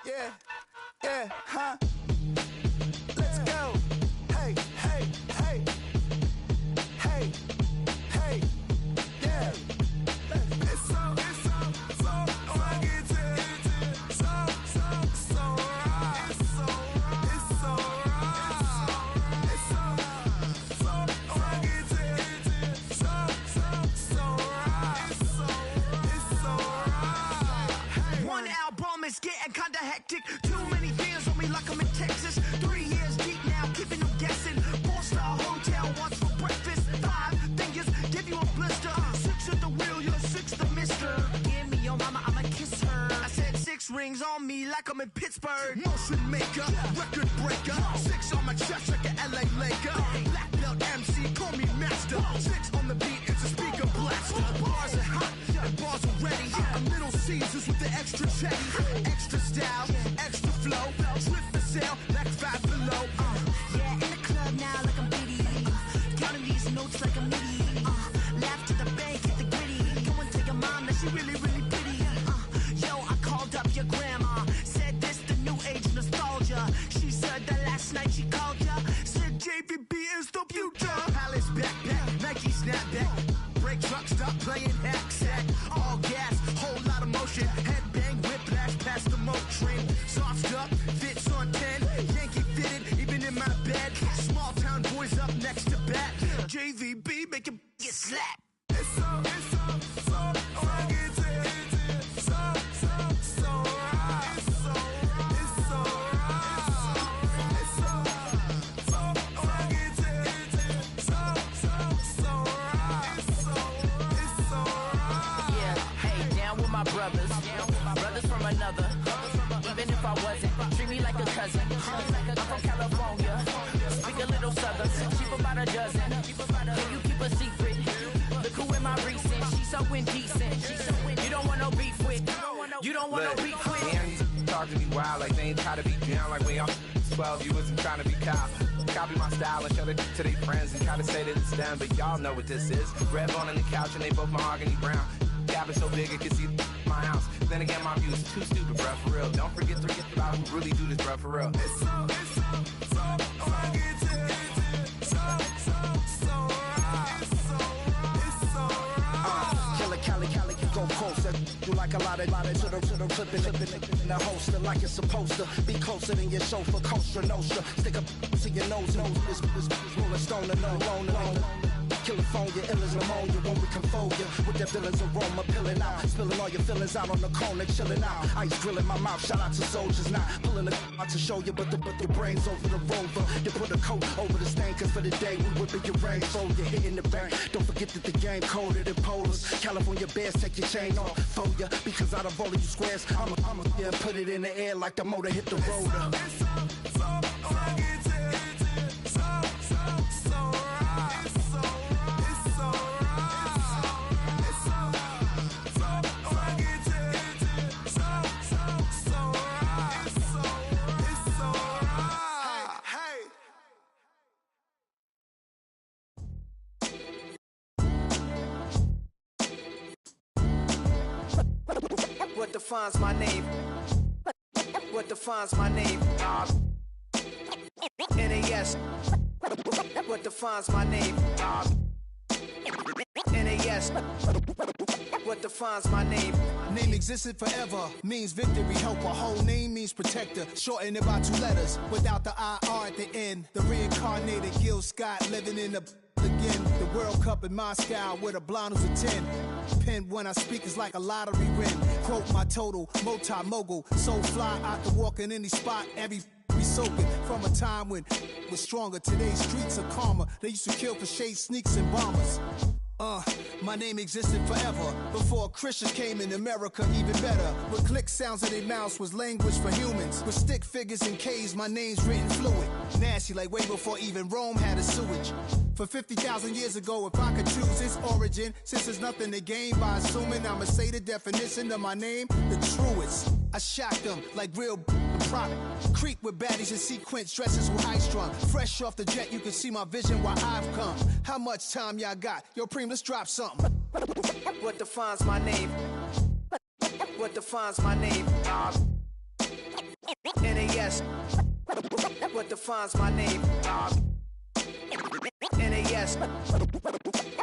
Yeah, yeah, huh? Let's go. Hey, hey, hey. Hey, hey, yeah. It's so rugged. So right. It's so rugged. It's so rugged. It's so right. One album is getting kinda hectic. Too many fans on me like I'm in Texas. 3 years deep now, keeping them guessing. 4-star hotel, once for breakfast. 5 fingers, give you a blister. 6 at the wheel, you're 6 the mister. Give me your mama, I'ma kiss her. I said 6 rings on me like I'm in Pittsburgh. Motion maker, record breaker. 6 on my chest like an LA Laker. Black belt MC, call me master. 6 on the beat, it's a speaker blaster. Bars are hot, and bars are ready. A Middle Caesars with the extra chetty. Extra style, extra flow. Drift for sale, like 5 below. Yeah, in the club now like I'm Diddy. Counting these notes like a MIDI. Laugh to the bank, hit the gritty. Go and tell your mom that she really, really pretty. Yo, I called up your grandma. Said this the new age nostalgia. She said that last night she called ya. Said JVB is the future. Palace backpack, Nike snapback. Break truck, stop playing hack sack. All gas, whole lot of motion. Headbang, whiplash, past the Motrin. Soft stuff, fits on 10. Yankee fitted, even in my bed. Small town boys up next to bat. JVB, make it get slapped. It's so rugged. So right. It's so right. It's so rugged. So right. Yeah, hey, down with my brothers. Brothers from another. Even if I wasn't, treat me like a cousin. I'm from California. Speak a little southern. Cheap about a dozen. Can you keep a secret? Look who in my recent. She's so indecent. You don't want no beef with. You don't want no beef with. Man, talk to me wild like they ain't try to be down like when y'all 12. You wasn't trying to be cow. Copy my style and show it to their friends and try to say that it's them, but y'all know what this is. Red bone on the couch and they both mahogany brown. Gap is so big it can see my house. Then again, my views too stupid, bruh, for real. Don't forget about who really do this, bruh, for real. It's so rugged. So right. It's so right. Killer Cali, you go closer. You like a lot of to the flipping in the holster like it's supposed to be closer than your chauffeur, Costa Nostra. Stick up to your nose, this rolling stone and alone. California, ill as pneumonia when we confold you with that villain's aroma, peeling out, spilling all your feelings out on the corner, chilling out. Ice grilling my mouth, shout out to soldiers, not pulling the out to show you, but the brains over the rover. You put a coat over the stain, cause for the day we whipping your rain, so you're hitting the bank. Don't forget that the game coded in polars. California bears, take your chain off for ya, because out of all of you squares, I'ma yeah, put it in the air like the motor hit the rotor. It's so rugged. So right. It's so What defines my name? What defines my name? NAS. What defines my name? NAS. What defines my name? Name existed forever, means victory, helper. Whole name means protector, shorten it by 2 letters, without the IR at the end. The reincarnated Gil Scott, living in the again. The World Cup in Moscow, with a blonde who's a 10. Pen when I speak is like a lottery win. Quote my total, multi-mogul, so fly I can walk in any spot, every be soaking from a time when was stronger. Today's streets are calmer. They used to kill for shade sneaks and bombers. My name existed forever before Christians came in America, even better. With click sounds in their mouths was language for humans. With stick figures and K's, my name's written fluid. Nasty like way before even Rome had a sewage. For 50,000 years ago, if I could choose its origin, since there's nothing to gain by assuming, I'ma say the definition of my name, the truest. I shocked them like real product. Creep with baddies in sequence, dresses with high strung. Fresh off the jet, you can see my vision where I've come. How much time y'all got? Yo, Preem, let's drop something. What defines my name? What defines my name? NAS, what defines my name? NAS,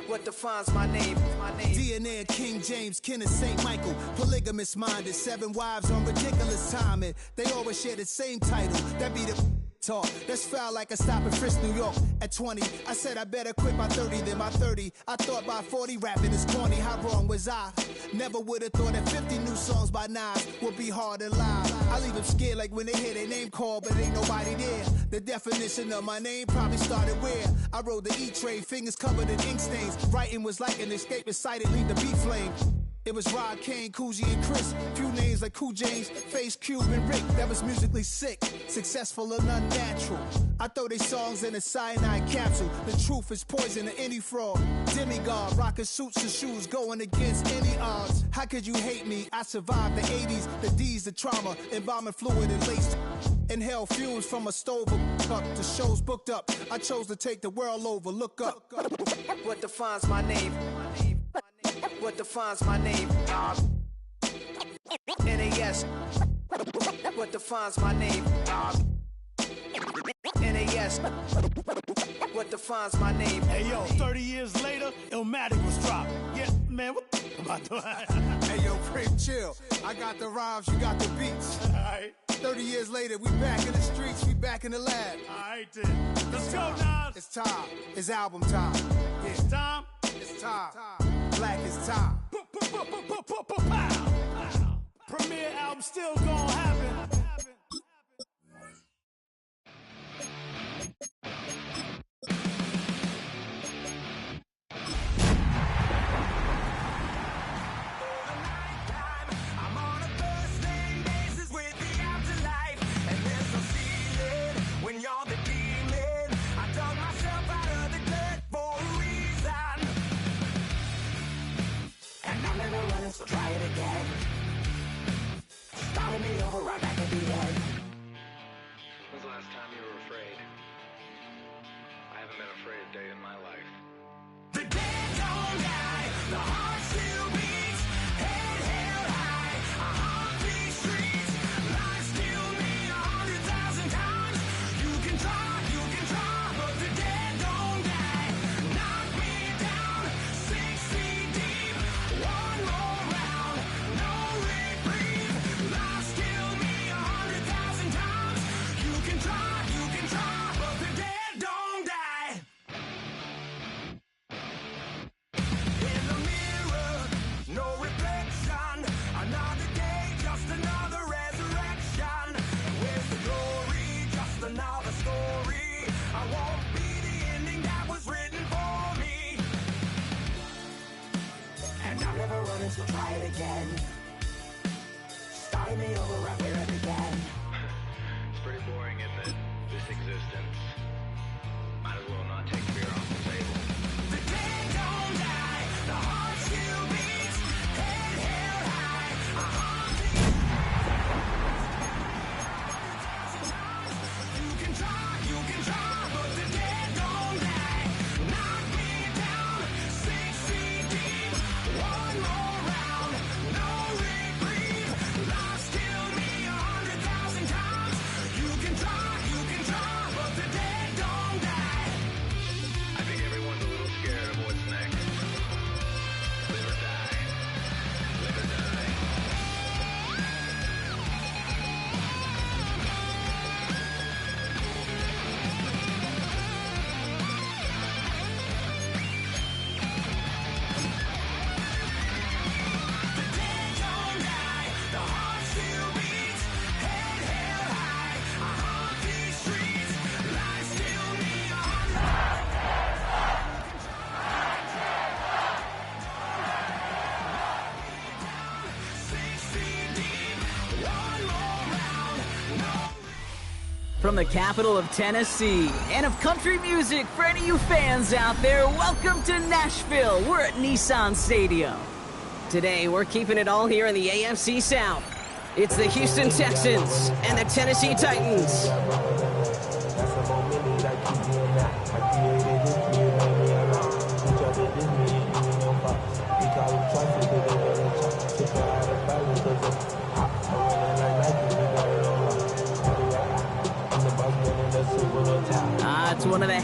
what defines my name? DNA of King James, kin of St. Michael. Polygamous minded, 7 wives on ridiculous timing. They always share the same title. That be the talk. That's foul like a stop in Frisk, New York. At 20, I said I better quit by 30 than by 30. I thought by 40 rapping is corny. How wrong was I? Never would have thought that 50 new songs by Nas would be hard to live. I leave them scared like when they hear their name called, but ain't nobody there. The definition of my name probably started where I rode the E-train, fingers covered in ink stains. Writing was like an escape excited, leave the beat flame. It was Rod, Kane, Coogee, and Chris. Few names like Cool James, Face, Cube, and Rick. That was musically sick, successful and unnatural. I throw they songs in a cyanide capsule. The truth is poison to any fraud. Demigod, rocking suits and shoes, going against any odds. How could you hate me? I survived the 80s, the D's, the trauma, embalming fluid and laced. Inhale fumes from a stove up. The show's booked up. I chose to take the world over. Look up. What defines my name? What defines my name? NAS, what defines my name? NAS, what defines my name? Hey yo, 30 years later, Illmatic was dropped. Yeah, man, what the am I doing? Hey yo, Prince, chill. I got the rhymes, you got the beats. Alright. 30 years later, we back in the streets, we back in the lab. Alright then. Let's go, Nas. It's time. It's album time. Yeah. It's time. It's time. Black is time. Premiere album still gonna happen. So try it again. Starting me over right back at the end. When's the last time you were afraid? I haven't been afraid a day in my life. The dead don't die, the heart still beats, head held high, I haunt these streets, life still me 100,000 times. You can try, but the dead don't die. Knock me down 6 feet deep, one more round, no reprieve. Life still me 100,000 times. You can try, but the dead don't die. In the mirror, no reflection. Another day, just another resurrection. Where's the glory? Just another story. I won't be the ending that was written for me. And I'm never running, so try it again. Starting me over right where it began. It's pretty boring, isn't it? This existence. Might as well not take fear off the table. The dead don't die, the heart still beats, head held high, I haunt these You can try, but the dead don't die. Knock me down 6 feet deep, one more round, no reprieve. Life still me 100,000 times. You can try, but the dead don't die. I think everyone's a little scared of what's next. Live or die. Live or die. The dead don't die, the heart still beats, head held high, I haunt these streets, life still me 6 feet deep, one more round, no. From the capital of Tennessee and of country music, for any of you fans out there, welcome to Nashville. We're at Nissan Stadium. Today, we're keeping it all here in the AFC South. It's the Houston Texans and the Tennessee Titans.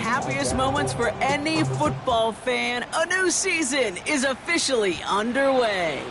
happiest moments for any football fan. A new season is officially underway.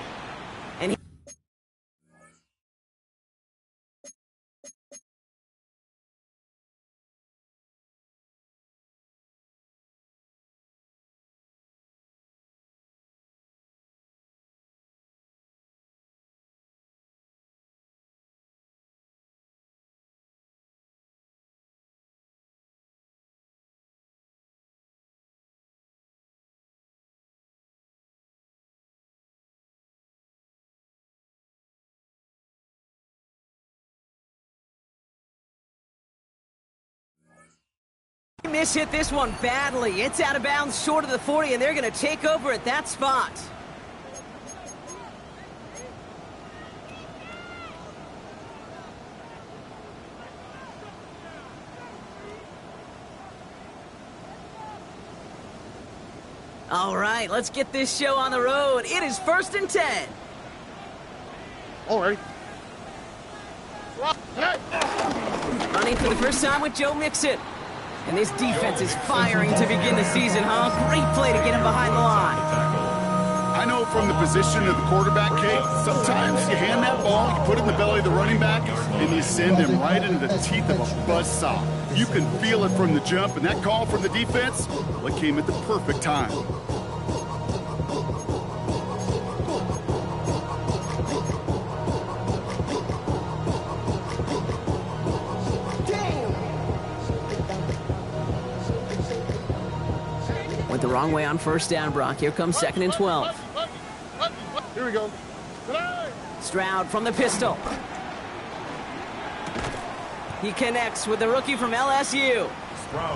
And Miss hit this one badly. It's out of bounds short of the 40, and they're going to take over at that spot. All right, let's get this show on the road. It is 1st and 10. All right. Running for the first time with Joe Mixon. And this defense is firing to begin the season, huh? Great play to get him behind the line. I know from the position of the quarterback, Kate, sometimes you hand that ball, you put it in the belly of the running back, and you send him right into the teeth of a buzzsaw. You can feel it from the jump, and that call from the defense, well, it came at the perfect time. Went the wrong way on first down, Brock. Here comes 2nd and 12. Here we go. Stroud from the pistol. He connects with the rookie from LSU.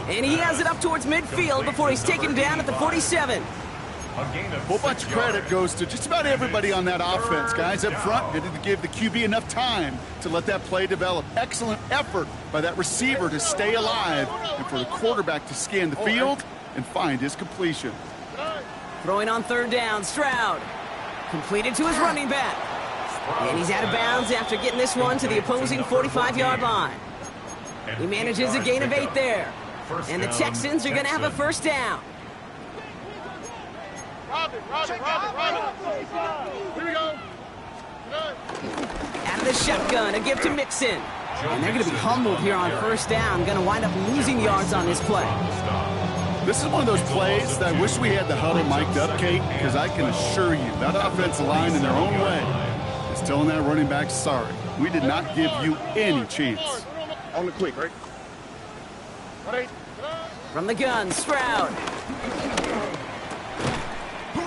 And he has it up towards midfield before he's taken down at the 47. A whole bunch of credit goes to just about everybody on that offense. Guys up front needed to give the QB enough time to let that play develop. Excellent effort by that receiver to stay alive and for the quarterback to scan the field and find his completion. Throwing on 3rd down, Stroud. Completed to his running back. And he's out of bounds after getting this one to the opposing 45-yard line. He manages a gain of 8 there. And the Texans are going to have a first down. Here we go. Out of the shotgun, a give to Mixon. And they're going to be humbled here on first down. Going to wind up losing yards on this play. This is one of those plays that I wish we had the huddle mic'd up, Kate, because I can assure you that offensive line in their own way is telling that running back, sorry, we did not give you any chance. On the quick, right? From the gun, Stroud.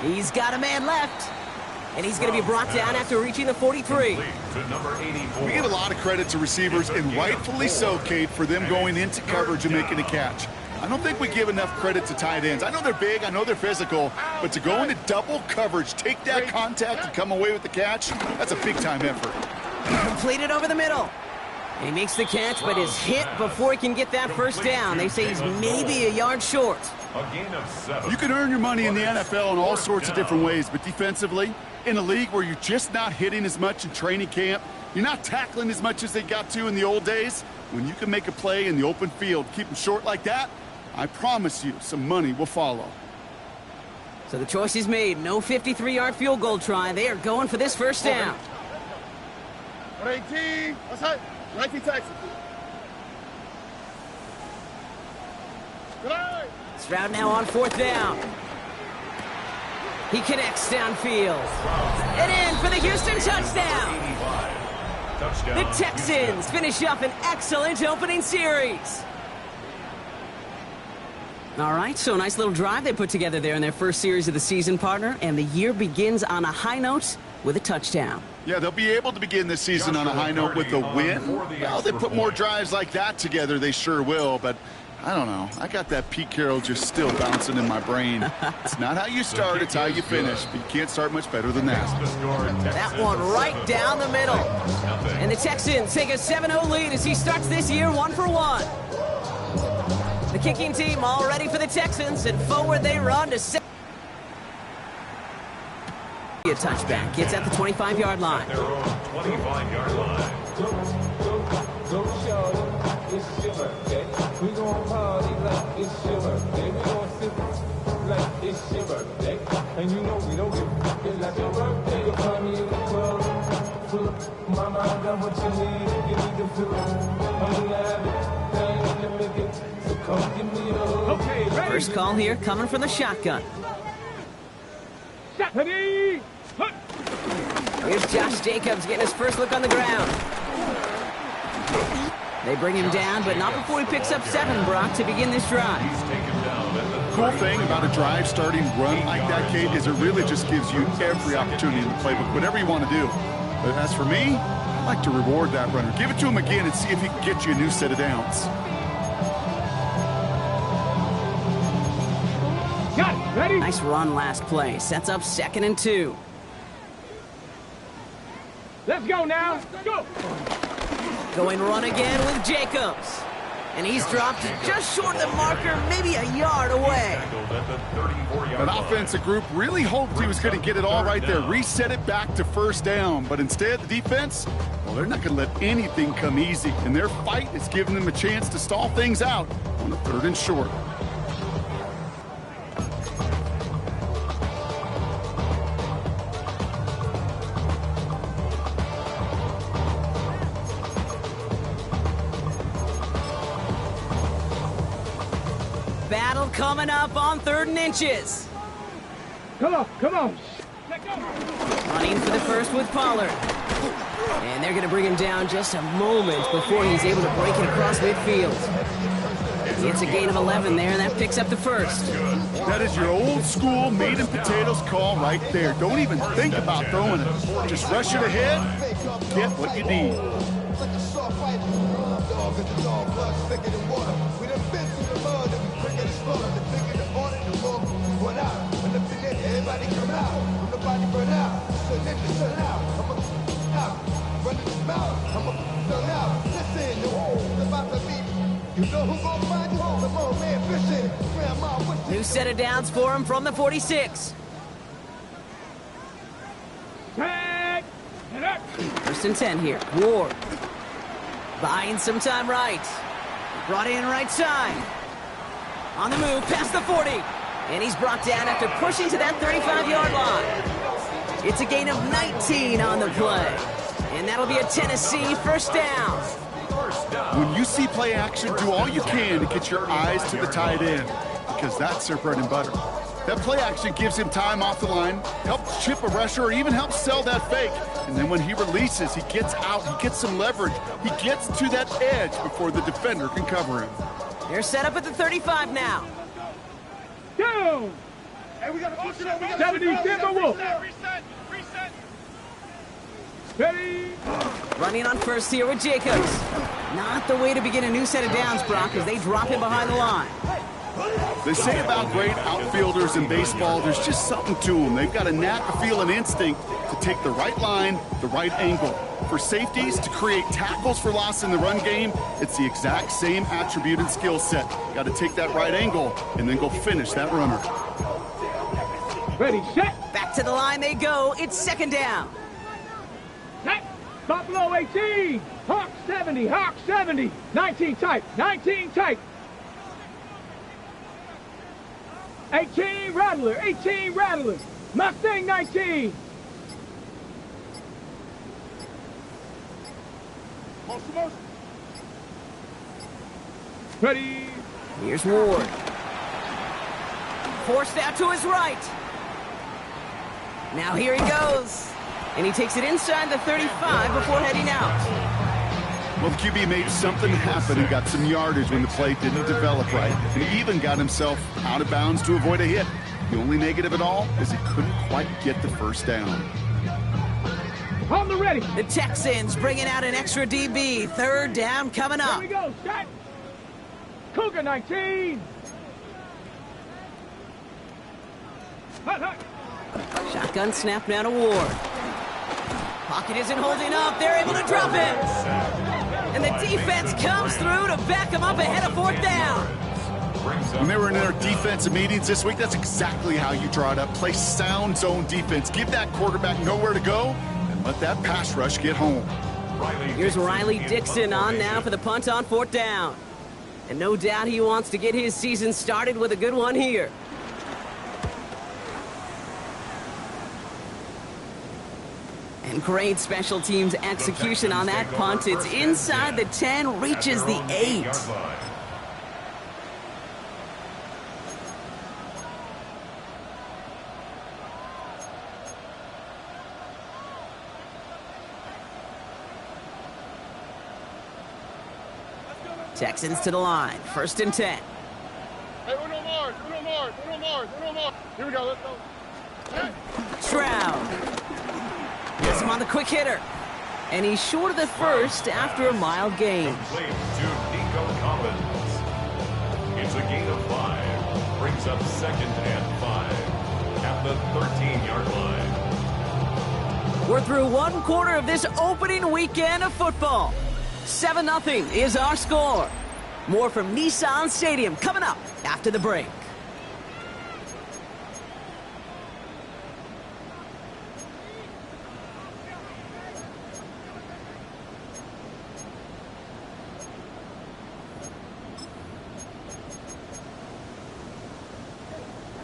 He's got a man left. And he's going to be brought down after reaching the 43. We give a lot of credit to receivers, and rightfully so, Kate, for them going into coverage and making a catch. I don't think we give enough credit to tight ends. I know they're big, I know they're physical, but to go into double coverage, take that contact, and come away with the catch, that's a big-time effort. Completed over the middle. And he makes the catch, but is hit before he can get that first down. They say he's maybe a yard short. You can earn your money in the NFL in all sorts of different ways, but defensively, in a league where you're just not hitting as much in training camp, you're not tackling as much as they got to in the old days, when you can make a play in the open field, keep them short like that, I promise you some money will follow. So the choice is made. No 53-yard field goal try. They are going for this first down. 118. What's that? 19 Texas. Stroud now on 4th down. He connects downfield. And in for the Houston touchdown. The Texans finish up an excellent opening series. All right, so a nice little drive they put together there in their first series of the season, partner, and the year begins on a high note with a touchdown. Yeah, they'll be able to begin this season on a high note with a win. Well, they put more drives like that together, they sure will, but I don't know. I got that Pete Carroll just still bouncing in my brain. It's not how you start, it's how you finish, but you can't start much better than that. That one right down the middle. And the Texans take a 7-0 lead as he starts this year 1 for 1. The kicking team all ready for the Texans, and forward they run to a touchback. It's at the 25-yard line. 25-yard line. it's your birthday. We gon' party like it's your birthday. We gon' sip like it's your birthday. And you know we don't give a fuck, it's like your birthday. You'll find me in the club, full of mama, I got what you need. Give me the feeling. I'm gonna have it, thing to make it. So come give me a hug. Okay, ready. First call here coming from the shotgun. Shot, ready. Here's Josh Jacobs getting his first look on the ground. They bring him down, but not before he picks up 7, Brock, to begin this drive. Cool thing about a drive starting run like that, Kate, is it really just gives you every opportunity in the playbook, whatever you want to do. But as for me, I like to reward that runner. Give it to him again and see if he can get you a new set of downs. Got it, ready? Nice run last play. Sets up 2nd and 2. Let's go now. Go. Going run again with Jacobs. And he's dropped just short of the marker, maybe a yard away. That offensive group really hoped he was going to get it all right there, reset it back to first down. But instead, the defense, well, they're not going to let anything come easy. And their fight is giving them a chance to stall things out on a 3rd and short. Battle coming up on 3rd and inches. Come on, come on. Running for the first with Pollard. And they're going to bring him down just a moment before he's able to break it across midfield. It's a gain of 11 there, and that picks up the first. That is your old school meat and potatoes call right there. Don't even think about throwing it. Just rush it ahead, get what you need. New set of downs for him from the 46. First and 10 here. Ward. Buying some time right. Brought in right side. On the move, past the 40. And he's brought down after pushing to that 35-yard line. It's a gain of 19 on the play. And that'll be a Tennessee first down. When you see play action, do all you can to get your eyes to the tight end, because that's their bread and butter. That play action gives him time off the line, helps chip a rusher, or even helps sell that fake. And then when he releases, he gets out, he gets some leverage. He gets to that edge before the defender can cover him. They're set up at the 35 now. Down! Hey, we got to push it up. 70, Timberwolf. Reset. Ready? Running on first here with Jacobs. Not the way to begin a new set of downs, Brock, as they drop him behind the line. They say about great outfielders in baseball, there's just something to them. They've got a knack, a feel, an instinct to take the right line, the right angle. For safeties, to create tackles for loss in the run game, it's the exact same attribute and skill set. Got to take that right angle and then go finish that runner. Ready, set. Back to the line they go. It's 2nd down. Set. Buffalo 18. Hawk 70. Hawk 70. 19 tight. 19 tight. 18 Rattler. 18 Rattler. Mustang 19. Ready. Here's Ward. Forced out to his right. Now here he goes. And he takes it inside the 35 before heading out. Well, the QB made something happen and got some yardage when the play didn't develop right. And he even got himself out of bounds to avoid a hit. The only negative at all is he couldn't quite get the first down. On the ready. The Texans bringing out an extra DB. 3rd down coming up. Here we go. Set. Cougar 19. Hut. Shotgun snap now to Ward. Pocket isn't holding up. They're able to drop it. And the defense comes through to back them up ahead of 4th down. When they were in their defensive meetings this week, that's exactly how you draw it up. Play sound zone defense. Give that quarterback nowhere to go and let that pass rush get home. Here's Riley Dixon on now for the punt on 4th down. And no doubt he wants to get his season started with a good one here. And great special teams execution on that punt. It's inside the 10, reaches the 8. Texans to the line, 1st and 10. Hey, uno more. Here we go, let's go. Hey. Stroud. Gets him on the quick hitter. And he's short of the first after a mild gain. Complete to Nico Collins. It's a gain of 5. Brings up 2nd and 5 at the 13-yard line. We're through one quarter of this opening weekend of football. 7-0 is our score. More from Nissan Stadium coming up after the break.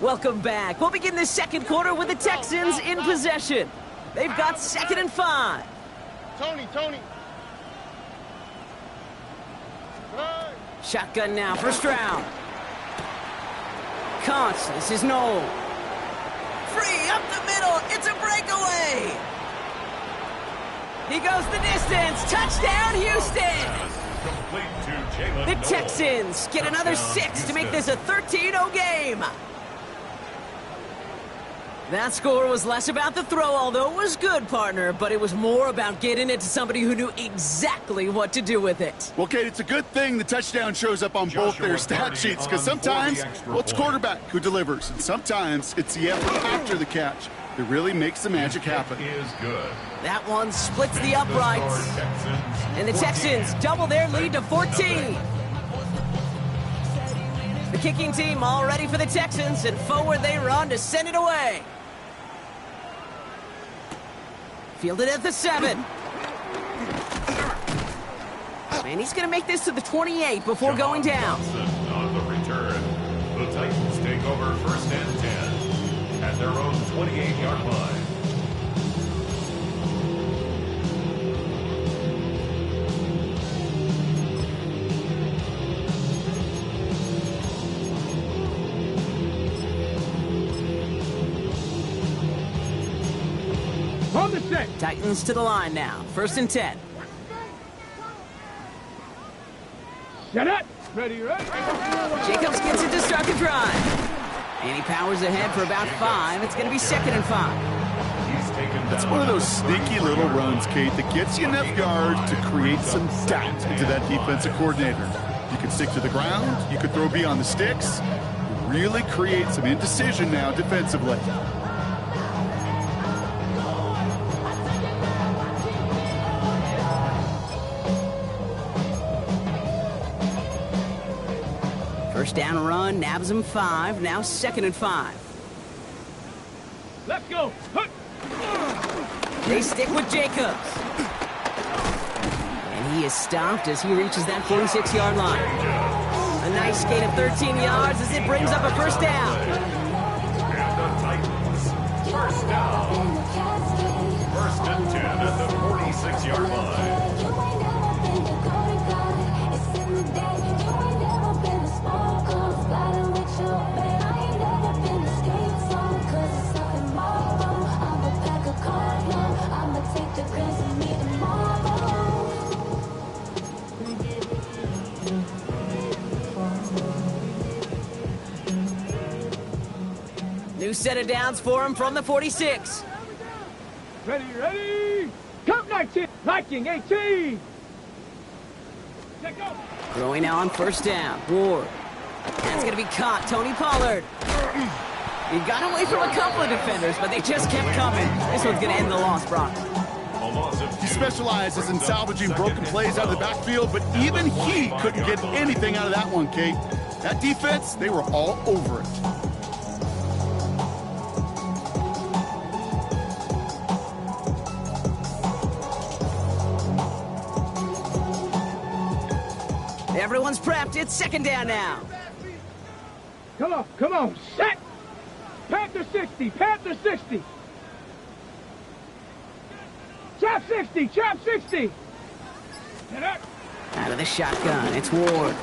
Welcome back. We'll begin the second quarter with the Texans in possession. They've got 2nd and 5. Tony. Shotgun now for Stroud. Counts. This is Noel. Free up the middle. It's a breakaway. He goes the distance. Touchdown, Houston. The Texans get another 6 to make this a 13-0 game. That score was less about the throw, although it was good, partner, but it was more about getting it to somebody who knew exactly what to do with it. Well, Kate, it's a good thing the touchdown shows up on both their stat sheets, because sometimes, well, it's quarterback who delivers, and sometimes it's the effort after the catch that really makes the magic happen. That one splits the uprights, and the Texans double their lead to 14. The kicking team all ready for the Texans, and forward they run to send it away. Fielded at the 7. And he's going to make this to the 28 before going down. On the return, the Titans take over 1st and 10 at their own 28-yard line. Titans to the line now. 1st and 10. Get it! Ready. Jacobs gets it to start the drive. And he powers ahead for about 5. It's going to be 2nd and 5. That's one of those sneaky little runs, Kate, that gets you enough yards to create some doubt into that defensive coordinator. You can stick to the ground. You can throw beyond the sticks. Really create some indecision now defensively. First down run, nabs him 5. Now 2nd and 5. Let's go. They stick with Jacobs. And he is stopped as he reaches that 46-yard line. A nice gain of 13 yards as it brings up a 1st down. And the Titans, 1st down. 1st and 10 at the 46-yard line. New set of downs for him from the 46. Ready. Count 19. Viking 18. Check go. Throwing now on 1st down. Ward. That's going to be caught. Tony Pollard. He got away from a couple of defenders, but they just kept coming. This one's going to end the loss, Brock. He specializes in salvaging broken plays out of the backfield, but even he couldn't get anything out of that one, Kate. That defense, they were all over it. Everyone's prepped. It's second down now. Come on, set! Panther 60, Panther 60! Trap 60, Trap 60! Out of the shotgun, it's Ward.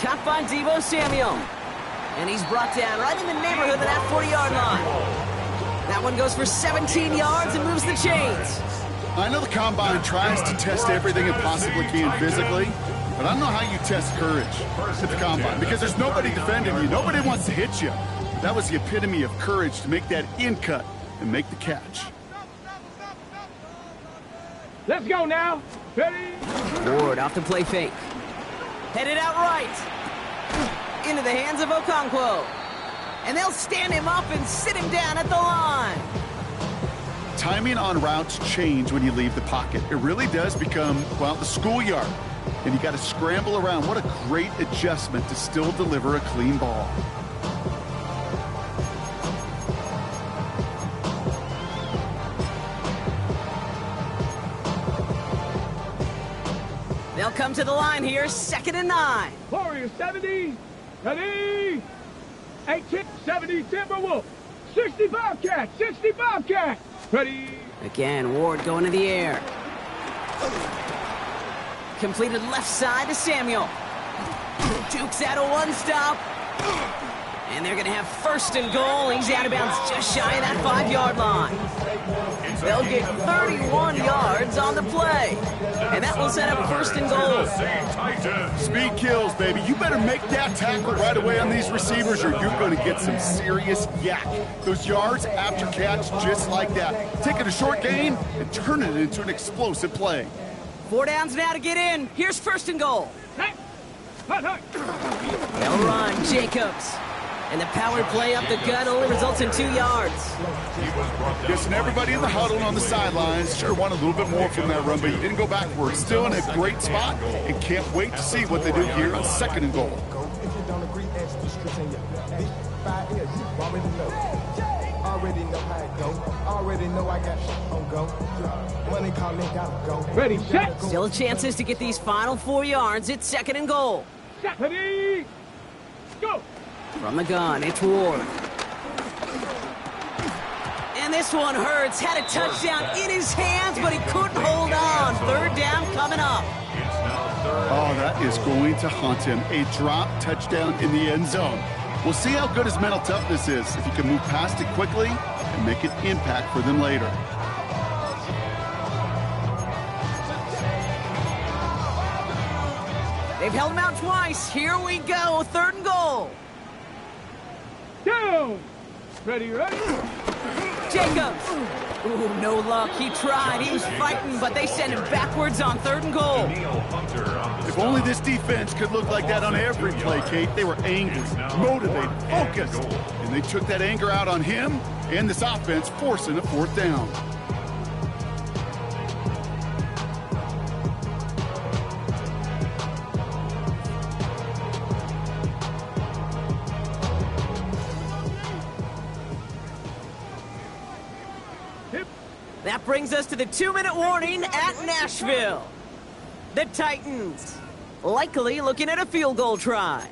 Caught by Deebo Samuel. And he's brought down right in the neighborhood of that 40-yard line. That one goes for 17 yards and moves the chains. I know the Combine tries to test everything it possibly can physically, but I don't know how you test courage at the Combine because there's nobody defending you. Nobody wants to hit you. That was the epitome of courage to make that in cut and make the catch. Let's go now. Ready? Ward off the play fake. Headed out right. Into the hands of Okonkwo. And they'll stand him up and sit him down at the line. Timing on routes change when you leave the pocket. It really does become, well, the schoolyard. And you got to scramble around. What a great adjustment to still deliver a clean ball. They'll come to the line here, 2nd and 9. Warriors 70, ready? 18, 70, Timberwolf. 60 Bobcat, 60 Bobcat. Ready? Again, Ward going to the air. Completed left side to Samuel. Dukes out a one-stop. And they're going to have 1st and goal. He's out of bounds just shy of that 5-yard line. They'll get 31 yards on the play. And that will set up 1st and goal. Speed kills, baby. You better make that tackle right away on these receivers or you're going to get some serious yak. Those yards after catch just like that. Taking a short gain and turning it into an explosive play. 4 downs now to get in. Here's 1st and goal. They'll run Jacobs. And the power play up the gut only results in 2 yards. Guessing everybody in the huddle on the sidelines sure want a little bit more from that run, but he didn't go backwards. Still in a great spot and can't wait to see what they do here on 2nd and goal. Ready, set. Still chances to get these final 4 yards. It's 2nd and goal. Ready, go. From the gun, it's Ward. And this one hurts. Had a touchdown in his hands, but he couldn't hold on. 3rd down coming up. Oh, that is going to haunt him. A drop touchdown in the end zone. We'll see how good his mental toughness is if he can move past it quickly and make an impact for them later. They've held him out twice. Here we go. 3rd and goal. Down. Ready, ready. Jacobs. Ooh, no luck. He tried. He was fighting, but they send him backwards on 3rd and goal. If only this defense could look like that on every play, Kate. They were angry, motivated, focused. And they took that anger out on him and this offense, forcing a 4th down. That brings us to the 2-minute warning at Nashville. The Titans likely looking at a field goal try.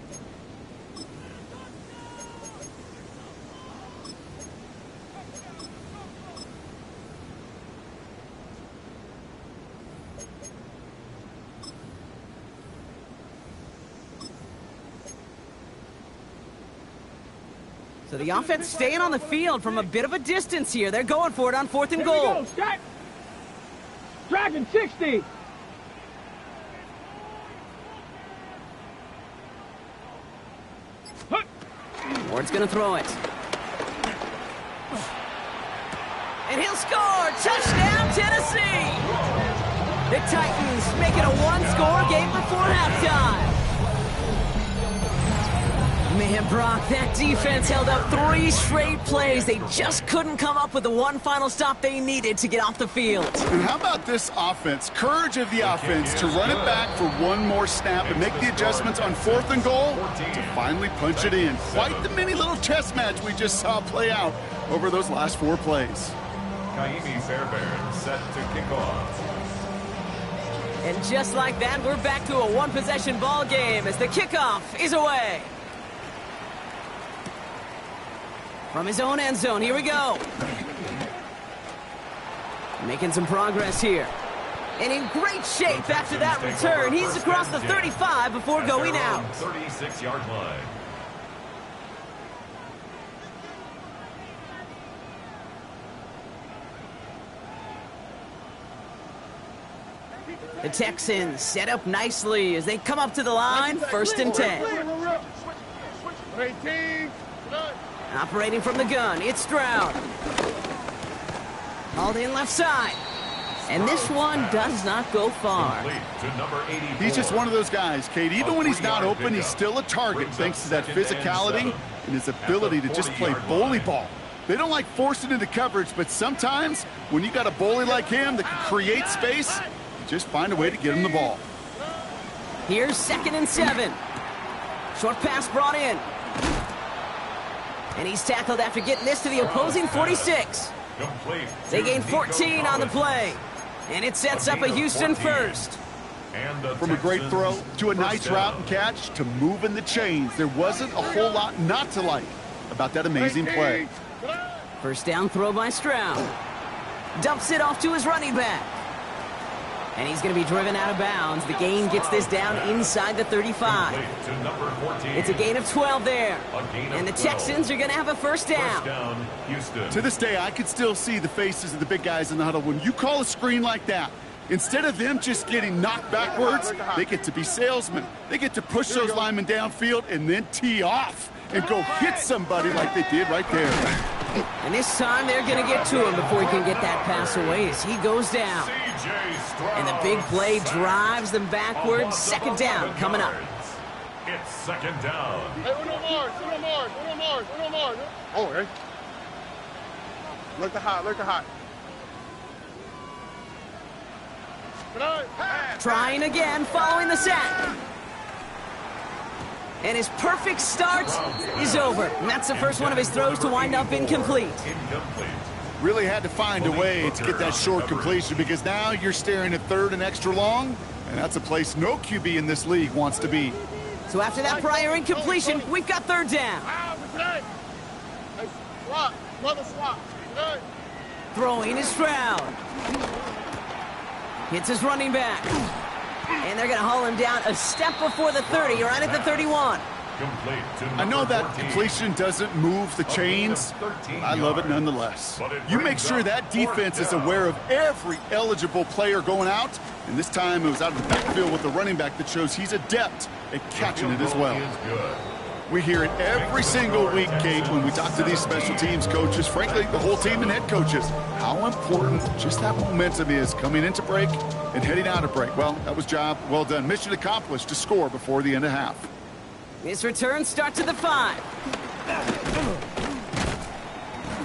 So the offense staying on the field from a bit of a distance here. They're going for it on 4th and goal. Here we go, Dragon 60. Ward's going to throw it. And he'll score! Touchdown, Tennessee! The Titans make it a 1-score game before halftime. Man, Brock, that defense held up 3 straight plays. They just couldn't come up with the one final stop they needed to get off the field. And how about this offense? Courage of the offense to run it back for one more snap and make the adjustments on 4th and goal to finally punch it in. Quite the mini little chess match we just saw play out over those last 4 plays. Kaimi Fairbairn set to kick off. And just like that, we're back to a one-possession ball game as the kickoff is away. From his own end zone, here we go. Making some progress here. And in great shape after that return. He's across the 35 before going out. 36-yard line. The Texans set up nicely as they come up to the line, 1st and 10. 18. Operating from the gun, it's Stroud. Hauled in left side. And this one does not go far. He's just one of those guys, Kate. Even when he's not open, he's still a target thanks to that physicality and his ability to just play bully ball. They don't like forcing into coverage, but sometimes when you got a bully like him that can create space, you just find a way to get him the ball. Here's 2nd and 7. Short pass brought in. And he's tackled after getting this to the opposing 46. They gain 14 on the play. And it sets up a Houston first. From a great throw to a nice route and catch to moving the chains, there wasn't a whole lot not to like about that amazing play. First down throw by Stroud. Dumps it off to his running back. And he's going to be driven out of bounds. The gain gets this down inside the 35. It's a gain of 12 there. And the Texans are going to have a first down. To this day, I could still see the faces of the big guys in the huddle. When you call a screen like that, instead of them just getting knocked backwards, they get to be salesmen. They get to push those linemen downfield and then tee off and go hit somebody like they did right there. And this time they're going to get to him before he can get that pass away as he goes down. And the big play drives them backwards. 2nd down coming up. It's 2nd down. Hey, uno more. Oh, okay. Look the hot. Trying again following the sack. And his perfect start is over. And that's the first one of his throws to wind up incomplete. Really had to find a way to get that short completion because now you're staring at 3rd and extra long, and that's a place no QB in this league wants to be. So after that prior incompletion, we've got 3rd down. Throwing is Stroud. Hits his running back. And they're going to haul him down a step before the 30, right at the 31. I know that completion doesn't move the chains. I love it nonetheless. You make sure that defense is aware of every eligible player going out. And this time it was out of the backfield with the running back that shows he's adept at catching it as well. We hear it every single week, Kate, when we talk to these special teams coaches, frankly, the whole team and head coaches, how important just that momentum is coming into break and heading out of break. Well, that was job well done. Mission accomplished to score before the end of half. This return starts at the 5.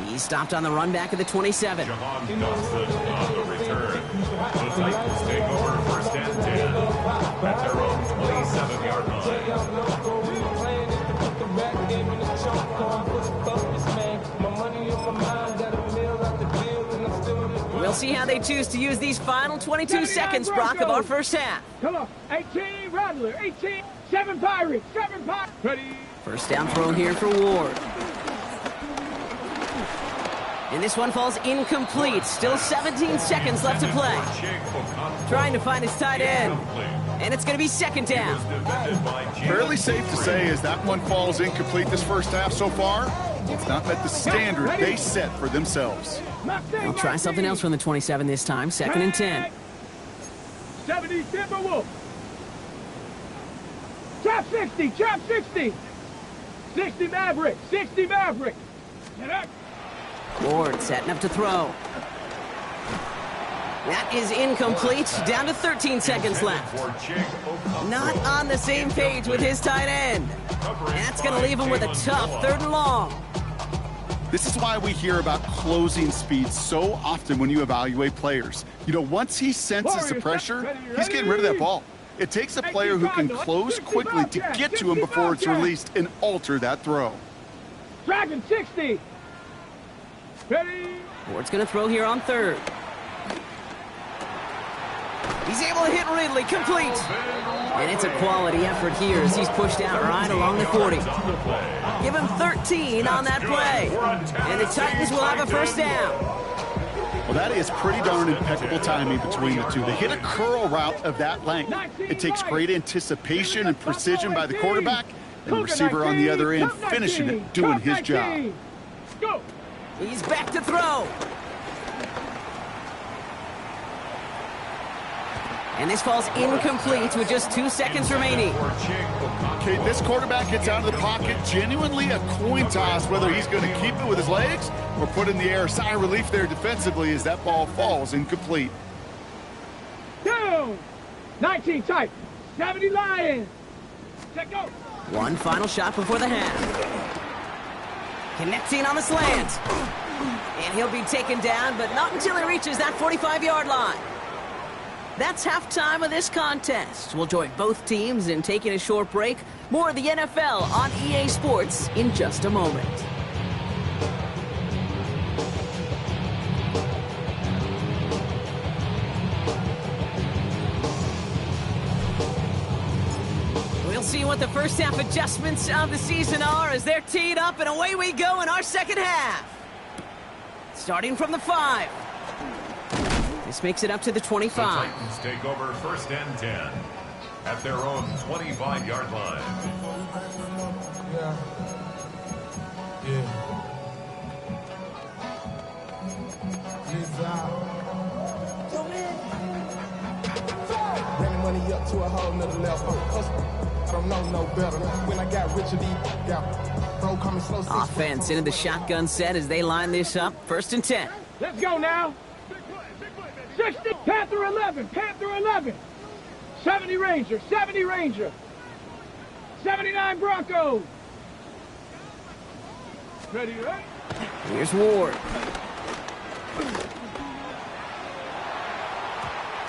He stopped on the run back at the 27. Jahan Dawson on the return. The Titans take over 1st and 10 at their own 27-yard line. We'll see how they choose to use these final 22 seconds, Brock, of our first half. Come on, 18 Rattler, 18, 7 Pirates, 7 Pirates. Ready. First down thrown here for Ward. And this one falls incomplete. Still 17 seconds left to play. Trying to find his tight end. And it's going to be 2nd down. Fairly safe to say as that one falls incomplete this first half so far, it's not met the standard they set for themselves. They'll try something else from the 27 this time. 2nd and 10. 70 Timberwolves. Trap 60, trap 60. 60 Maverick, 60 Maverick. Ward setting up to throw. That is incomplete. Down to 13 seconds left. Not on the same page with his tight end. And that's going to leave him with a tough 3rd and long. This is why we hear about closing speed so often when you evaluate players. You know, once he senses the pressure, he's getting rid of that ball. It takes a player who can close quickly to get to him before it's released and alter that throw. Dragon 60. Ready. Ward's going to throw here on 3rd. He's able to hit Ridley, complete. And it's a quality effort here as he's pushed out right along the 40. Give him 13 on that play. And the Titans will have a first down. Well, that is pretty darn impeccable timing between the two. They hit a curl route of that length. It takes great anticipation and precision by the quarterback, and the receiver on the other end finishing it, doing his job. He's back to throw. And this falls incomplete with just 2 seconds remaining. Okay, this quarterback gets out of the pocket, genuinely a coin toss whether he's going to keep it with his legs or put it in the air. Sigh of relief there defensively as that ball falls incomplete. Down. 19 tight. 70 Lions. Check go. One final shot before the half. Connecting on the slant. And he'll be taken down, but not until he reaches that 45-yard line. That's halftime of this contest. We'll join both teams in taking a short break. More of the NFL on EA Sports in just a moment. We'll see what the first half adjustments of the season are as they're teed up, and away we go in our second half. Starting from the 5. This makes it up to the 25. The Titans take over first and 10 at their own 25-yard line. Running money up to a whole nother level. I don't know no better. When I got rich, bro, coming slow. Offense into the shotgun set as they line this up. First and 10. Let's go now. 60, Panther 11, Panther 11. 70 Ranger, 70 Ranger. 79 Broncos. Ready, right? Here's Ward.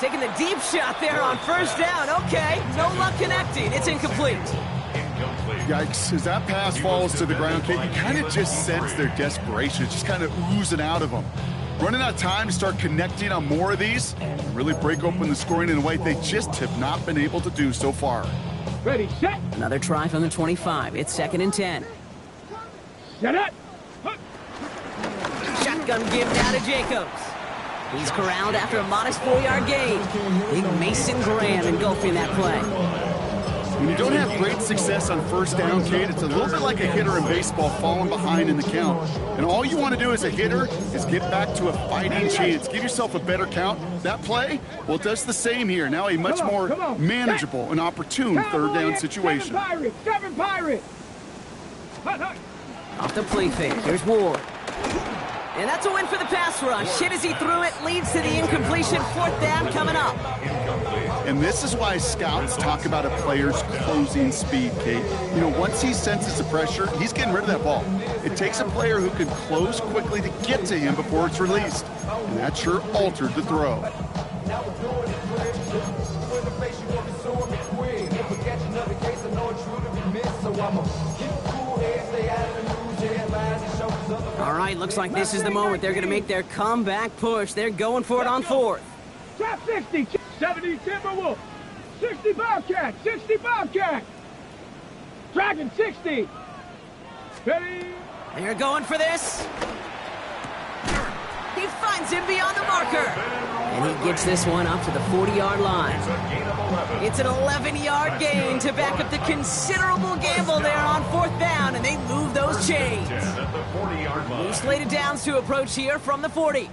Taking the deep shot there on first down. Okay, no luck connecting. It's incomplete. Yikes, as that pass falls to the ground, Kate, you kind of just sense their desperation. It's just kind of oozing out of them. Running out of time to start connecting on more of these and really break open the scoring in a way they just have not been able to do so far. Ready, set. Another try from the 25. It's second and 10. Set up. Shotgun give now to Jacobs. He's corralled after a modest 4-yard gain. Big Mason Graham engulfing that play. When you don't have great success on first down, Kate, it's a little bit like a hitter in baseball falling behind in the count. And all you want to do as a hitter is get back to a fighting chance. Give yourself a better count. That play, well, it does the same here. Now a much more manageable and opportune third down situation. 7 Pirates. Off the play fake. Here's Ward. And that's a win for the pass rush. Hit as he threw it, leads to the incompletion. Fourth down coming up. And this is why scouts talk about a player's closing speed, Kate. You know, once he senses the pressure, he's getting rid of that ball. It takes a player who can close quickly to get to him before it's released. And that sure altered the throw. All right, looks like this is the moment. They're going to make their comeback push. They're going for it on fourth. Trap 60, 70 Timberwolf, 60 Bobcat, 60 Bobcat. Dragon 60. Ready? They're going for this. He finds him beyond the marker. And he gets this one up to the 40-yard line. It's an 11-yard gain to back up the considerable gamble there on fourth down, and they move those chains. New slated downs to approach here from the 40.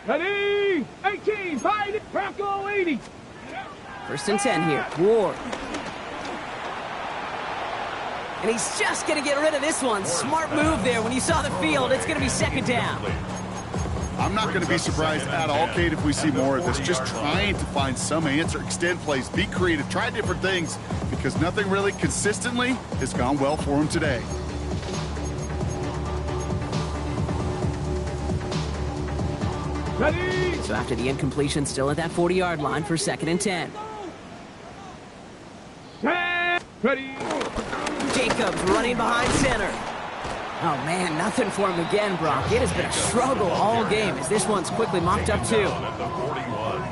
Ready? 18, Biden, Bronco 80. First and 10 here. Ward. And he's just going to get rid of this one. Smart move there. When you saw the field, it's going to be second down. I'm not going to be surprised at all, Kate, if we see more of this. Just trying to find some answer, extend plays, be creative, try different things, because nothing really consistently has gone well for him today. Ready? So after the incompletion, still at that 40-yard line for second and 10. Set. Ready? Jacobs running behind center. Oh, man, nothing for him again, Brock. It has been a struggle all game as this one's quickly mopped up, too.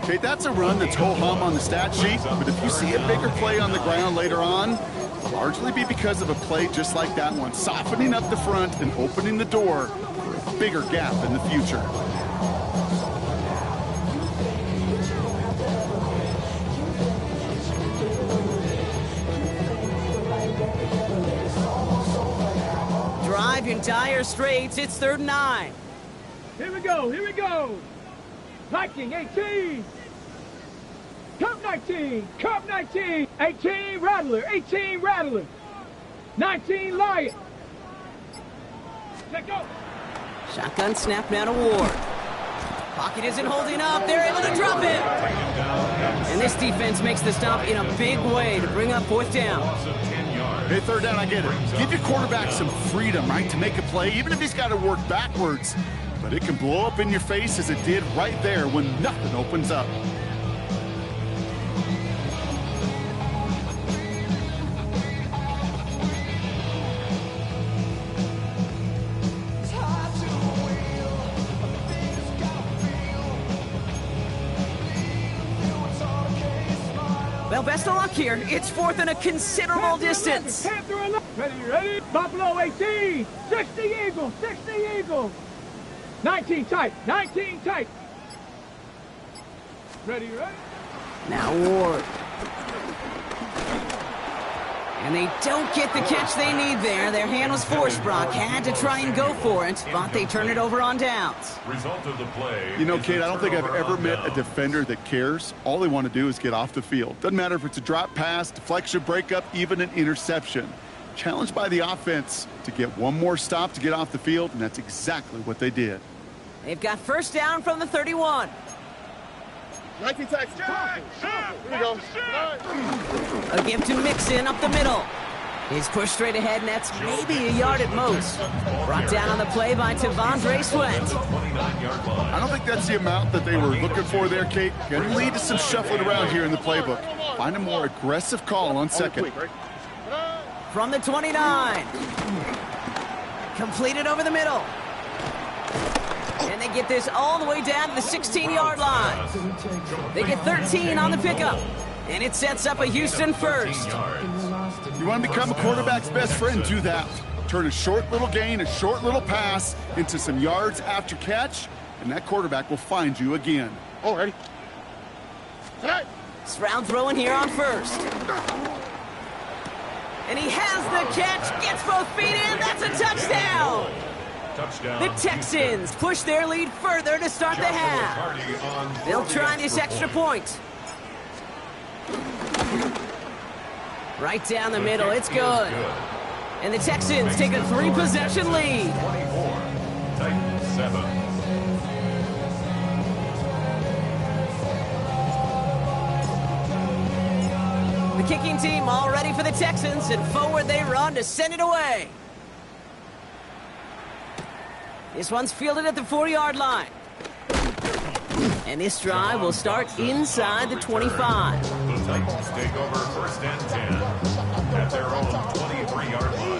Okay, that's a run that's ho-hum on the stat sheet, but if you see a bigger play on the ground later on, it'll largely be because of a play just like that one, softening up the front and opening the door for a bigger gap in the future. Drive in dire straits. It's 3rd and 9. Here we go, here we go. Viking 18. Cup 19, Cup 19. 18 Rattler, 18 Rattler. 19 Lion. Let go. Shotgun snap now to Ward. Pocket isn't holding up. They're able to drop it. And this defense makes the stop in a big way to bring up 4th down. Hey, 3rd down, I get it. Give your quarterback some freedom, right, to make a play, even if he's got to work backwards. But it can blow up in your face as it did right there when nothing opens up. Well, best of luck here. It's 4th and a considerable distance. Ready? Buffalo 18. 60 Eagles, 60 Eagles. 19 tight, 19 tight. Ready? Now Ward. And they don't get the catch they need there. Their hand was forced, Brock. Had to try and go for it, but they turn it over on downs. Result of the play. You know, Kate, I don't think I've ever met a defender that cares. All they want to do is get off the field. Doesn't matter if it's a drop pass, deflection, breakup, even an interception. Challenged by the offense to get one more stop to get off the field, and that's exactly what they did. They've got 1st down from the 31. 19 tax. Here we go. A give to Mixon up the middle. He's pushed straight ahead, and that's maybe a yard at most. Brought down on the play by Tavondre Sweat. I don't think that's the amount that they were looking for there, Kate. Going to lead to some shuffling around here in the playbook. Find a more aggressive call on 2nd. From the 29. Completed over the middle. And they get this all the way down to the 16-yard line. They get 13 on the pickup. And it sets up a Houston 1st. You want to become a quarterback's best friend, do that. Turn a short little gain, a short little pass into some yards after catch, and that quarterback will find you again. Oh, ready? Stroud throwing here on 1st. And he has the catch, gets both feet in, that's a touchdown! The Texans push their lead further to start the half. They'll try this extra point. Right down the middle, it's good. And the Texans take a 3-possession lead. 24, Titans 7. The kicking team all ready for the Texans, and forward they run to send it away. This one's fielded at the 4-yard line. And this drive will start inside the 25. The Titans take over 1st and 10 at their own 23-yard line.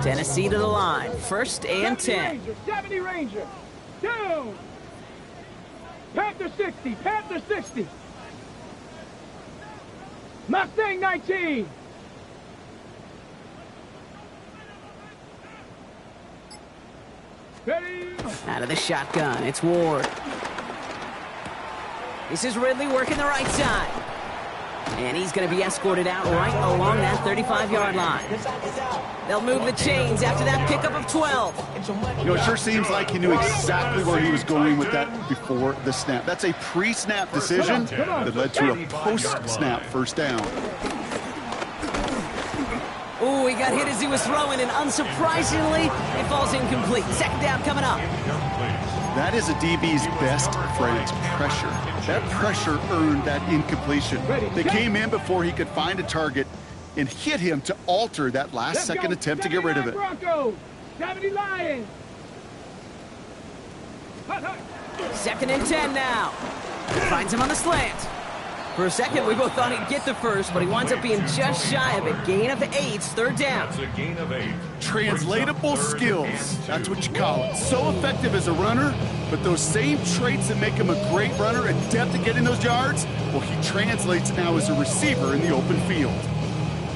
Tennessee to the line. 1st and 10. 70 Ranger. Down. Panther 60. Panther 60. Mustang 19. Ready. Out of the shotgun, it's Ward. This is Ridley working the right side. And he's going to be escorted out right along that 35-yard line. They'll move the chains after that pickup of 12. You know, it sure seems like he knew exactly where he was going with that before the snap. That's a pre-snap decision that led to a post-snap 1st down. Ooh, he got hit as he was throwing, and unsurprisingly, it falls incomplete. 2nd down coming up. That is a DB's best friend, pressure. That pressure earned that incompletion. They came in before he could find a target and hit him to alter that last second attempt to get rid of it. Broncos, 70 Lions. 2nd and 10 now. Finds him on the slant. For a second, we both thought he'd get the first, but he winds up being just shy of it. Gain of 8, 3rd down. That's a gain of 8. Translatable skills, that's what you call it. So effective as a runner, but those same traits that make him a great runner, adept at getting those yards, well, he translates now as a receiver in the open field.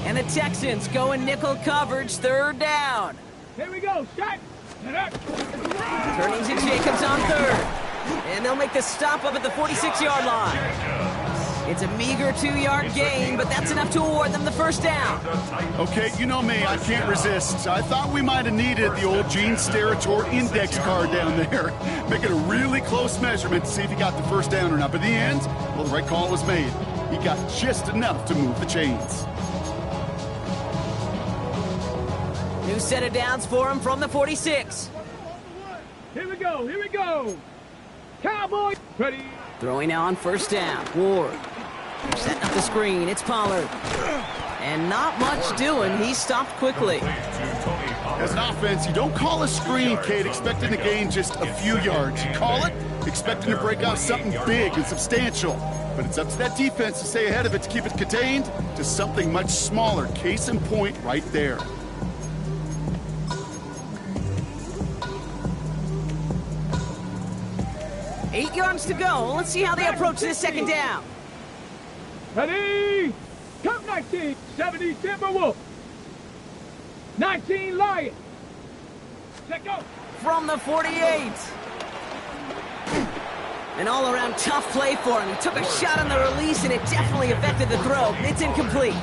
And the Texans go in nickel coverage, 3rd down. Here we go, shot. Turning to Jacobs on 3rd. And they'll make the stop up at the 46-yard line. It's a meager 2-yard gain, but that's enough to award them the 1st down. Okay, you know me, I can't resist. I thought we might have needed the old Gene Steratore index card down there. Making a really close measurement to see if he got the 1st down or not. But in the end, well, the right call was made. He got just enough to move the chains. New set of downs for him from the 46. Here we go, here we go. Cowboy, ready. Throwing now on 1st down. Ward. Setting up the screen. It's Pollard. And not much doing. He stopped quickly. As an offense, you don't call a screen, Kate, expecting to gain just a few yards. You call it expecting to break out something big and substantial. But it's up to that defense to stay ahead of it, to keep it contained to something much smaller. Case in point right there. Eight yards to go. Let's see how they approach this 2nd down. Ready? Come 19, 70 Timberwolf. 19 Lions. Set go. From the 48. An all-around tough play for him. He took a shot on the release, and it definitely affected the throw. It's incomplete.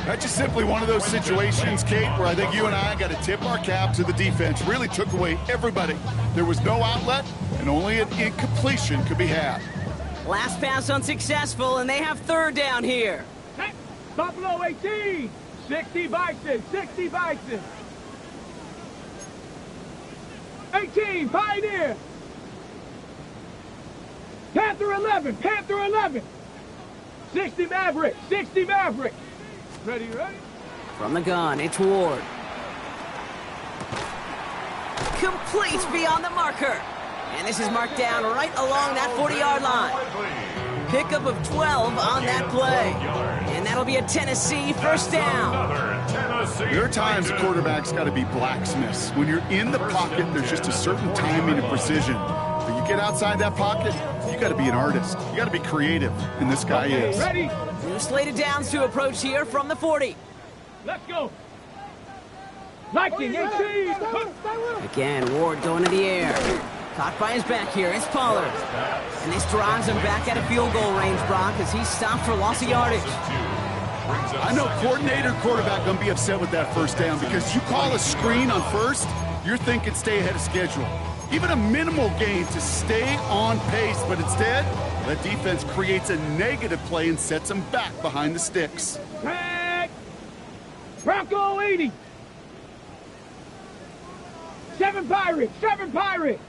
That's just simply one of those situations, Kate, where I think you and I got to tip our cap to the defense. Really took away everybody. There was no outlet, and only an incompletion could be had. Last pass unsuccessful, and they have 3rd down here. Buffalo 18, 60 Bison, 60 Bison. 18, Pioneer. Panther 11, Panther 11. 60 Maverick, 60 Maverick. Ready, ready? From the gun, it's Ward. Complete beyond the marker. And this is marked down right along that 40-yard line. Pickup of 12 on that play. And that'll be a Tennessee 1st down. There are times a quarterback's got to be blacksmiths. When you're in the pocket, there's just a certain timing and precision. But you get outside that pocket, you got to be an artist. You got to be creative, and this guy is. Ready? New slated downs to approach here from the 40. Let's go. 19, 18. Again, Ward going to the air. Caught by his back here. It's Pollard. And this drives him back out of field goal range, Brock, as he's stopped for loss of yardage. I know coordinator quarterback going to be upset with that 1st down because you call a screen on 1st, you're thinking stay ahead of schedule. Even a minimal gain to stay on pace, but instead, that defense creates a negative play and sets them back behind the sticks. Tag! Bronco 80. 7 Pirates, 7 Pirates.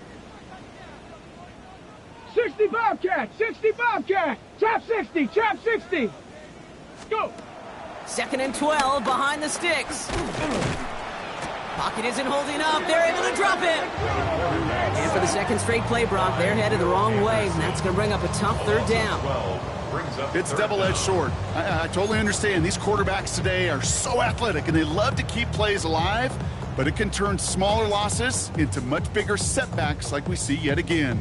60 Bobcat, 60 Bobcat. Trap 60, trap 60. Go. 2nd and 12 behind the sticks. Pocket isn't holding up. They're able to drop it. And for the 2nd straight play, Brock, they're headed the wrong way, and that's going to bring up a tough 3rd down. It's double-edged sword. I totally understand. These quarterbacks today are so athletic, and they love to keep plays alive, but it can turn smaller losses into much bigger setbacks like we see yet again.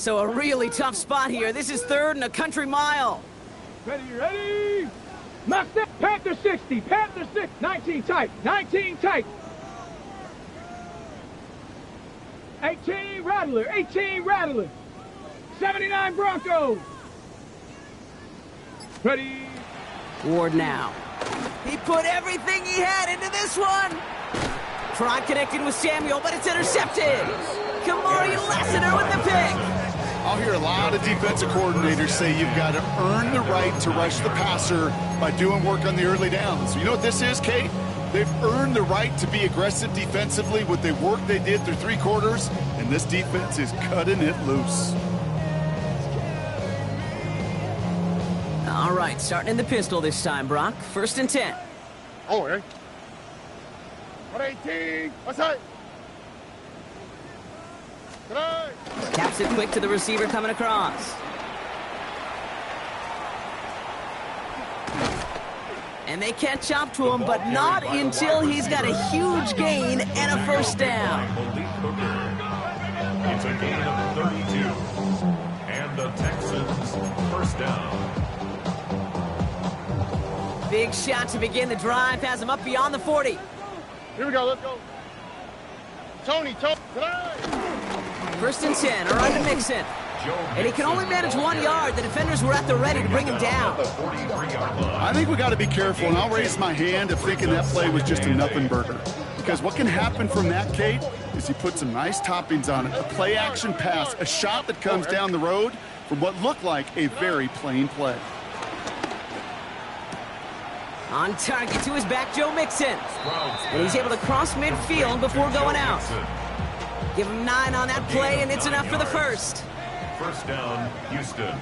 So a really tough spot here. This is 3rd and a country mile. Ready, ready. Knock that. Panther 60. Panther 6. 19 tight. 19 tight. 18 Rattler. 18 Rattler. 79 Broncos. Ready. Ward now. He put everything he had into this one. Try connecting with Samuel, but it's intercepted. Kamari Lassiter with the pick. I'll hear a lot of defensive coordinators say you've got to earn the right to rush the passer by doing work on the early downs. You know what this is, Kate? They've earned the right to be aggressive defensively with the work they did through 3 quarters, and this defense is cutting it loose. All right, starting in the pistol this time, Brock. 1st and 10. Oh, eh? 118. What's that? Taps it quick to the receiver coming across. And they catch up to him, but not until he's got a huge gain and a 1st down. It's a gain of 32. And the Texans 1st down. Big shot to begin the drive, has him up beyond the 40. Here we go, let's go. Tony, tonight. 1st and 10, around to Mixon. And he can only manage 1 yard. The defenders were at the ready to bring him down. I think we got to be careful, and I'll raise my hand if thinking that play was just a nothing burger. Because what can happen from that, Kate, is you put some nice toppings on it. A play-action pass, a shot that comes down the road from what looked like a very plain play. On target to his back, Joe Mixon. And he's able to cross midfield before going out. Give him 9 on that play, and it's enough for the 1st. 1st down, Houston.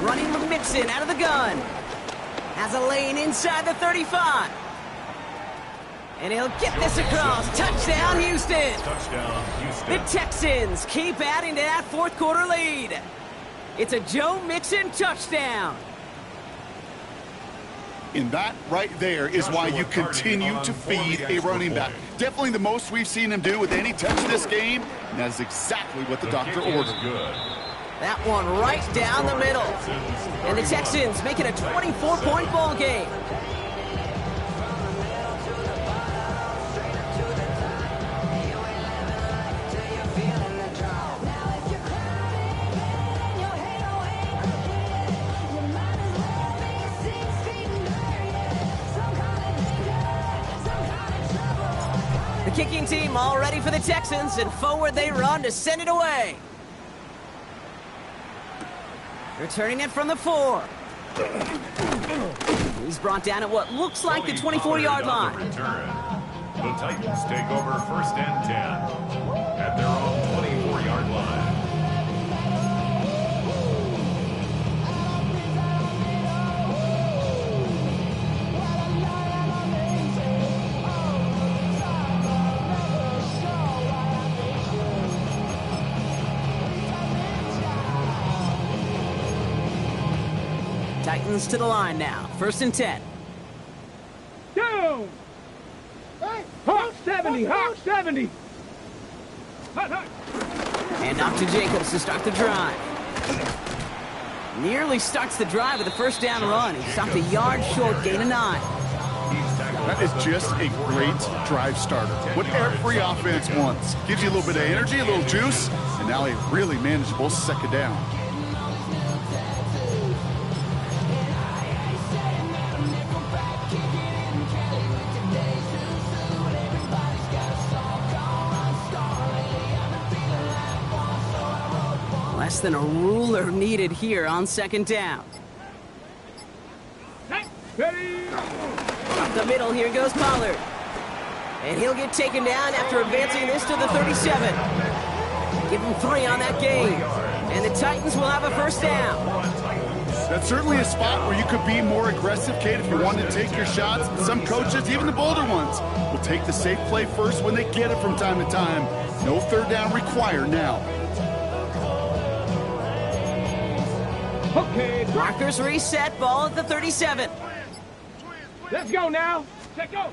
Running with Mixon out of the gun. Has a lane inside the 35. And he'll get this across. Touchdown, Houston. Touchdown, Houston. The Texans keep adding to that 4th quarter lead. It's a Joe Mixon touchdown. And that right there is why you continue to feed a running back. Definitely the most we've seen him do with any touch this game, and that is exactly what the doctor ordered. That one right down the middle. And the Texans make it a 24-point ball game. The kicking team all ready for the Texans, and forward they run to send it away. Returning it from the 4. He's brought down at what looks like the 24-yard line. The Titans take over 1st and 10 at their own 24-yard line. Titans to the line now. 1st and 10. Down. Hawk 70. Hawk 70. And off to Jacobs to start the drive. Nearly starts the drive with a 1st down run. He stopped a yard short, gain of 9. That is just a great drive starter. What every offense wants. Gives you a little bit of energy, a little juice, and now a really manageable 2nd down. Less than a ruler needed here on 2nd down. Ready. Up the middle, here goes Pollard. And he'll get taken down after advancing this to the 37. Give him 3 on that gain. And the Titans will have a 1st down. That's certainly a spot where you could be more aggressive, Kate, if you want to take your shots. Some coaches, even the bolder ones, will take the safe play first when they get it from time to time. No 3rd down required now. Okay. Markers reset, ball at the 37. Let's go now. Check go.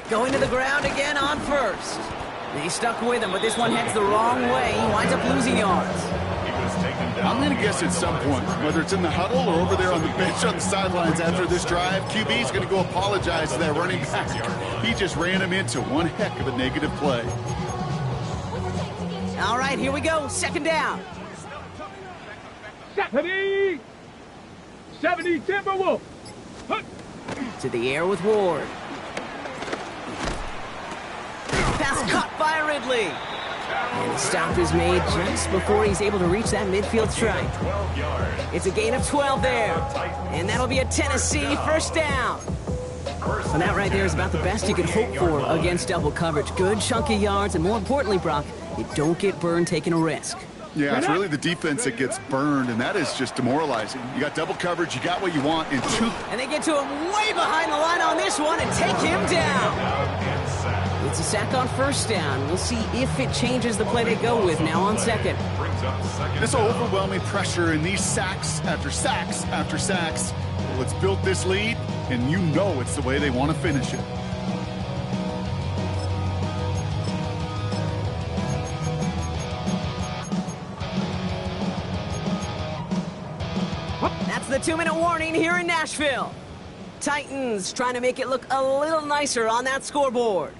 Going to the ground again on 1st. He stuck with him, but this one heads the wrong way. He winds up losing yards. He was taken I'm going to guess at some point, whether it's in the huddle or over there on the bench on the sidelines after this drive, QB is going to go apologize to that running back. He just ran him into one heck of a negative play. All right, here we go. Second down. 70 Timberwolf. To the air with Ward. Pass caught by Ridley. And the stop is made just before he's able to reach that midfield strike. It's a gain of 12 there. And that'll be a Tennessee first down. Well, that right there is about the best you can hope for against double coverage. Good chunky yards, and more importantly, Brock, you don't get burned taking a risk. Yeah, it's really the defense that gets burned, and that is just demoralizing. You got double coverage, you got what you want, and two. And they get to him way behind the line on this one and take him down. It's a sack on first down. We'll see if it changes the play they go with now on second. This overwhelming pressure and these sacks after sacks after sacks. Well, it's built this lead, and you know it's the way they want to finish it. That's the 2-minute warning here in Nashville. Titans trying to make it look a little nicer on that scoreboard.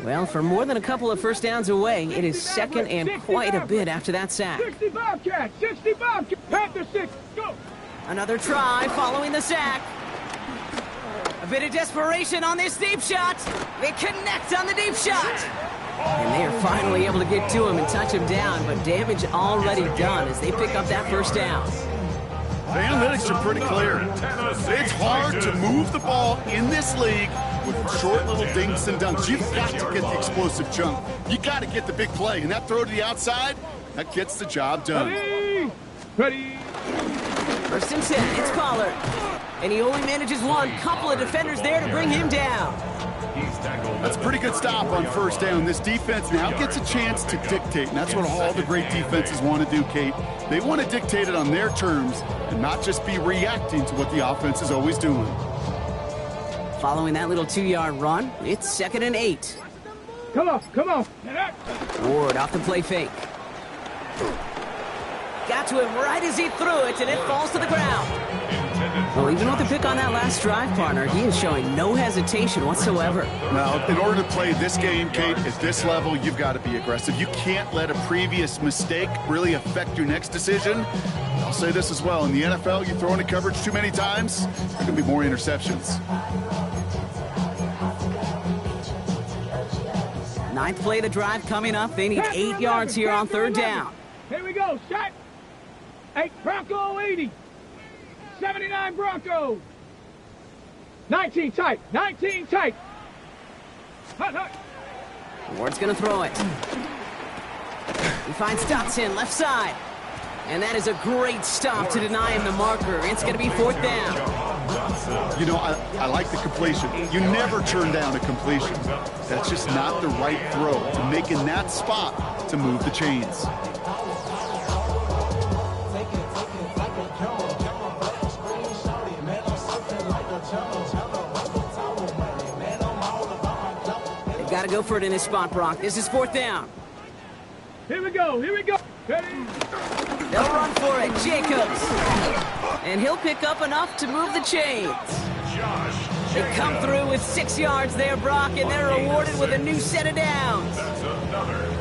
Well, for more than a couple of first downs away, it is second and quite a bit after that sack. 60 Bobcats, 60 Bobcats, Panther 6, go! Another try following the sack. A bit of desperation on this deep shot. They connect on the deep shot. And they are finally able to get to him and touch him down, but damage already done as they pick up that first down. The analytics are pretty clear. It's hard to move the ball in this league with short little dinks and dunks. You've got to get the explosive chunk. You got to get the big play, and that throw to the outside, that gets the job done. Ready. First and 10, it's Pollard. And he only manages one. Couple of defenders there to bring him down. That's a pretty good stop on first down. This defense now gets a chance to dictate, and that's what all the great defenses want to do, Kate. They want to dictate it on their terms and not just be reacting to what the offense is always doing. Following that little 2-yard run, it's second and 8. Come on. Ward off the play fake. Got to him right as he threw it, and it falls to the ground. Well, even with the pick on that last drive, partner, he is showing no hesitation whatsoever. Now, in order to play this game, Kate, at this level, you've got to be aggressive. You can't let a previous mistake really affect your next decision. I'll say this as well. In the NFL, you throw into coverage too many times, there are going to be more interceptions. Ninth play of the drive coming up. They need 8 yards here on third down. Here we go, shot. 8 Bronco 80. 79 Broncos. 19 tight. Hut. Ward's going to throw it. He finds Dotson left side. And that is a great stop to deny him the marker. It's going to be fourth down. You know, I like the completion. You never turn down a completion. That's just not the right throw to make in that spot to move the chains. They've got to go for it in this spot, Brock. This is fourth down. Here we go. Ready? They'll run for it. Jacobs. And he'll pick up enough to move the chains. They come through with 6 yards there, Brock, and they're rewarded with a new set of downs.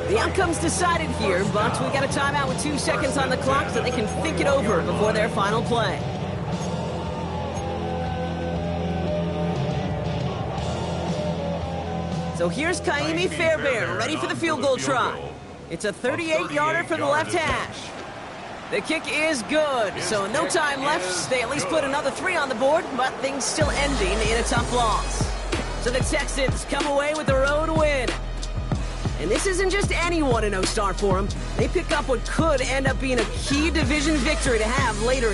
The outcome's decided here, but we got a timeout with 2 seconds on the clock so they can think it over before their final play. So here's Kaimi Fairbairn, ready for the field goal try. It's a 38-yarder from the left hash. The kick is good, so no time left. They at least put another 3 on the board, but things still ending in a tough loss. So the Texans come away with the road win. And this isn't just any 1-0 start for them. They pick up what could end up being a key division victory to have later